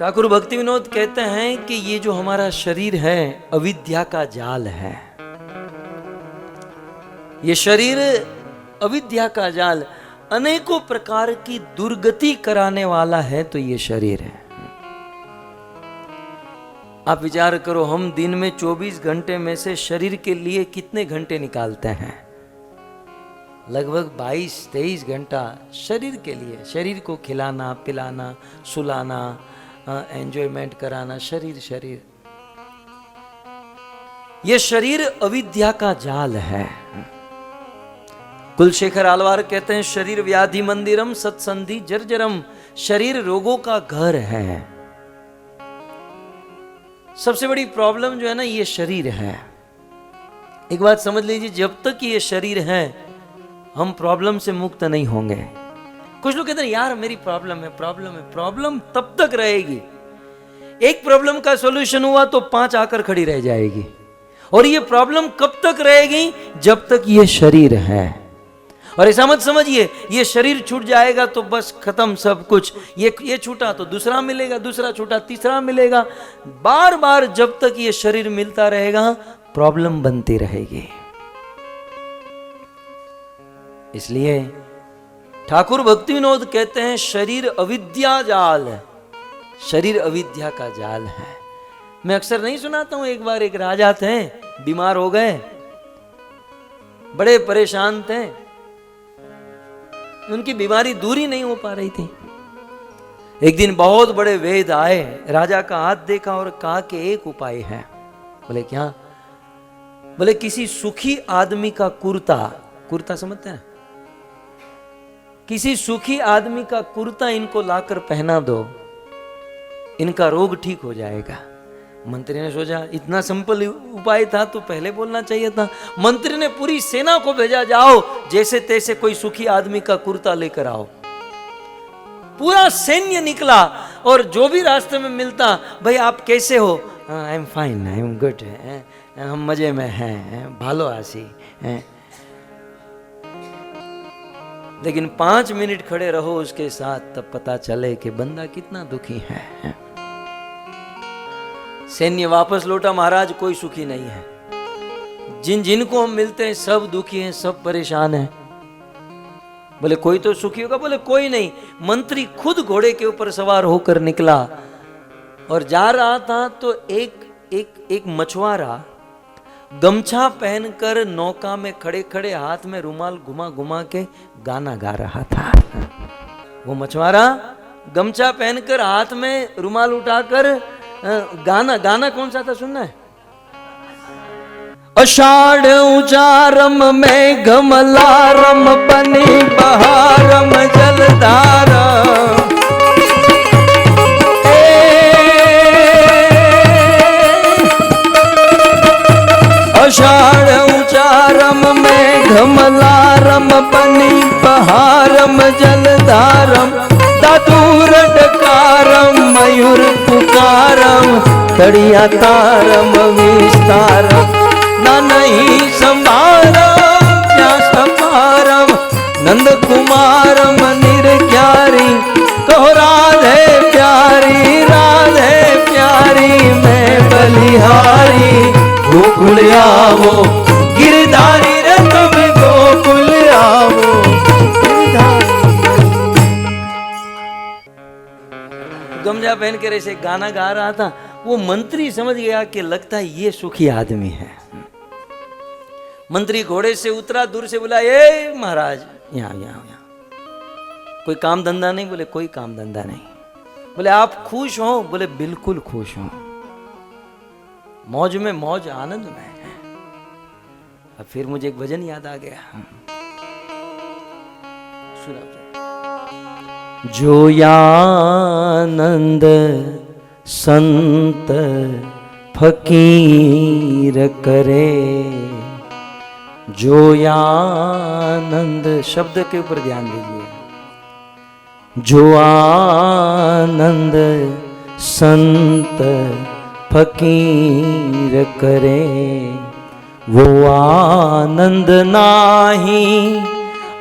ठाकुर भक्ति विनोद कहते हैं कि ये जो हमारा शरीर है अविद्या का जाल है। ये शरीर अविद्या का जाल अनेकों प्रकार की दुर्गति कराने वाला है। तो ये शरीर है। आप विचार करो, हम दिन में 24 घंटे में से शरीर के लिए कितने घंटे निकालते हैं? लगभग 22-23 घंटा शरीर के लिए। शरीर को खिलाना पिलाना सुलाना एंजॉयमेंट कराना, शरीर। ये शरीर अविद्या का जाल है। कुलशेखर आलवार कहते हैं शरीर व्याधि मंदिरम सत्संधि जर्जरम। शरीर रोगों का घर है। सबसे बड़ी प्रॉब्लम जो है ना, ये शरीर है। एक बात समझ लीजिए, जब तक ये शरीर है हम प्रॉब्लम से मुक्त नहीं होंगे। कुछ लोग कहते हैं यार मेरी प्रॉब्लम है। प्रॉब्लम तब तक रहेगी। एक प्रॉब्लम का सॉल्यूशन हुआ तो 5 आकर खड़ी रह जाएगी। और ये प्रॉब्लम कब तक रहेगी? जब तक ये शरीर है। और ऐसा मत समझिए ये शरीर छूट जाएगा तो बस खत्म सब कुछ। ये छूटा तो दूसरा मिलेगा, दूसरा छूटा तीसरा मिलेगा। बार बार जब तक ये शरीर मिलता रहेगा प्रॉब्लम बनती रहेगी। इसलिए ठाकुर भक्ति विनोद कहते हैं शरीर अविद्या जाल है। शरीर अविद्या का जाल है। मैं अक्सर नहीं सुनाता हूं, एक बार एक राजा थे, बीमार हो गए, बड़े परेशान थे, उनकी बीमारी दूर ही नहीं हो पा रही थी। एक दिन बहुत बड़े वैद्य आए, राजा का हाथ देखा और कहा कि एक उपाय है। बोले क्या? बोले किसी सुखी आदमी का कुर्ता समझते हैं? किसी सुखी आदमी का कुर्ता इनको लाकर पहना दो, इनका रोग ठीक हो जाएगा। मंत्री ने सोचा इतना सिंपल उपाय था तो पहले बोलना चाहिए था। मंत्री ने पूरी सेना को भेजा, जाओ जैसे तैसे कोई सुखी आदमी का कुर्ता लेकर आओ। पूरा सैन्य निकला और जो भी रास्ते में मिलता, भाई आप कैसे हो? I am fine, I am good, हम मजे में हैं, भालो आसी हैं। लेकिन 5 मिनट खड़े रहो उसके साथ, तब पता चले कि बंदा कितना दुखी है। सैन्य वापस लौटा, महाराज कोई सुखी नहीं है। जिनको हम मिलते हैं सब दुखी हैं, सब परेशान हैं। बोले कोई तो सुखी होगा? बोले कोई नहीं। मंत्री खुद घोड़े के ऊपर सवार होकर निकला और जा रहा था तो एक मछुआरा गमछा पहनकर नौका में खड़े खड़े हाथ में रुमाल घुमा घुमा के गाना गा रहा था। वो मछुआरा गमछा पहनकर हाथ में रुमाल उठाकर गाना कौन सा था सुनना है? आषाढ़ उचारम में घमलारम बनी बहारम जलधारा। आषाढ़ उचारम में घमलारम बनी बहारम जलधारम। दादूर डकारम मयूर पुकारम तड़िया तारम विस्तारम। ना नहीं संभारम क्या संभारम नंद कुमारम निर्ज्ञारी। कहो राधे प्यारी मैं बलिहारी। गोकुल आवो गिरधारी रे तुम गोकुल आवो गिरधारी। गमछा पहन कर ऐसे गाना गा रहा था। वो मंत्री समझ गया कि लगता है ये सुखी आदमी है। मंत्री घोड़े से उतरा, दूर से बोला ए महाराज यहाँ कोई काम धंधा नहीं? बोले कोई काम धंधा नहीं। बोले आप खुश हो? बोले बिल्कुल खुश हूं, मौज में मौज, आनंद में। अब फिर मुझे एक भजन याद आ गया, सुना। जो आनंद संत फकीर करे, जो आनंद, शब्द के ऊपर ध्यान दीजिए। जो आनंद संत फकीर करे, वो आनंद नाही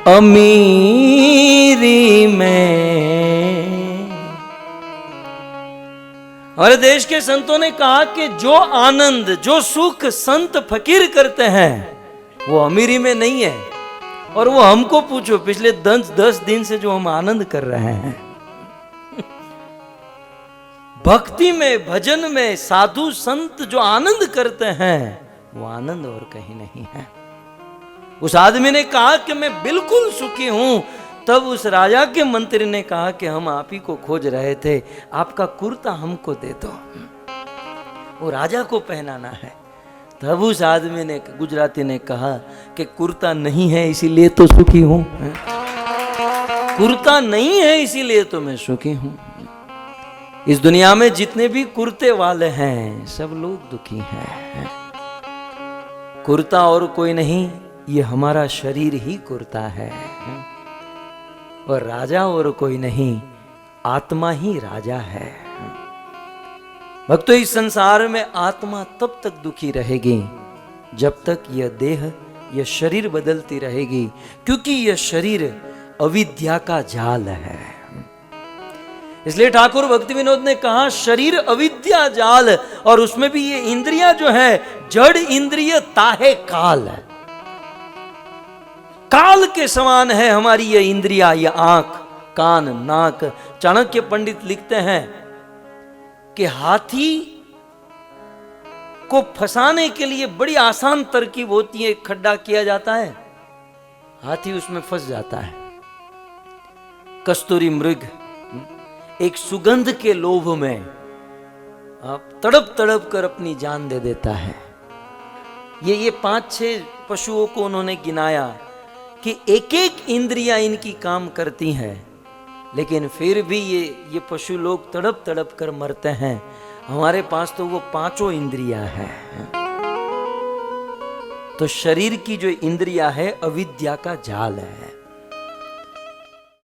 अमीरी में। हमारे देश के संतों ने कहा कि जो आनंद, जो सुख संत फकीर करते हैं वो अमीरी में नहीं है। और वो हमको पूछो, पिछले 10 दिन से जो हम आनंद कर रहे हैं भक्ति में, भजन में, साधु संत जो आनंद करते हैं वो आनंद और कहीं नहीं है। उस आदमी ने कहा कि मैं बिल्कुल सुखी हूं। तब उस राजा के मंत्री ने कहा कि हम आप ही को खोज रहे थे, आपका कुर्ता हमको दे दो, वो राजा को पहनाना है। तब उस आदमी ने, गुजराती ने कहा कि कुर्ता नहीं है इसीलिए तो सुखी हूं, कुर्ता नहीं है इसीलिए तो मैं सुखी हूं। इस दुनिया में जितने भी कुर्ते वाले हैं सब लोग दुखी हैं। कुर्ता और कोई नहीं, ये हमारा शरीर ही कुर्ता है। और राजा और कोई नहीं, आत्मा ही राजा है। भक्तों, इस संसार में आत्मा तब तक दुखी रहेगी जब तक यह देह, यह शरीर बदलती रहेगी, क्योंकि यह शरीर अविद्या का जाल है। इसलिए ठाकुर भक्ति विनोद ने कहा शरीर अविद्या जाल, और उसमें भी ये इंद्रियां जो है जड़ इंद्रिय ताहे काल है। काल के समान है हमारी ये इंद्रिया, ये आंख, कान, नाक। चाणक्य पंडित लिखते हैं कि हाथी को फंसाने के लिए बड़ी आसान तरकीब होती है। एक खड्डा किया जाता है, हाथी उसमें फंस जाता है। कस्तूरी मृग एक सुगंध के लोभ में आप तड़प तड़प कर अपनी जान दे देता है। ये 5-6 पशुओं को उन्होंने गिनाया कि एक एक इंद्रियां इनकी काम करती हैं, लेकिन फिर भी ये पशु लोग तड़प तड़प कर मरते हैं। हमारे पास तो वो 5 इंद्रियां हैं। तो शरीर की जो इंद्रियां है अविद्या का जाल है।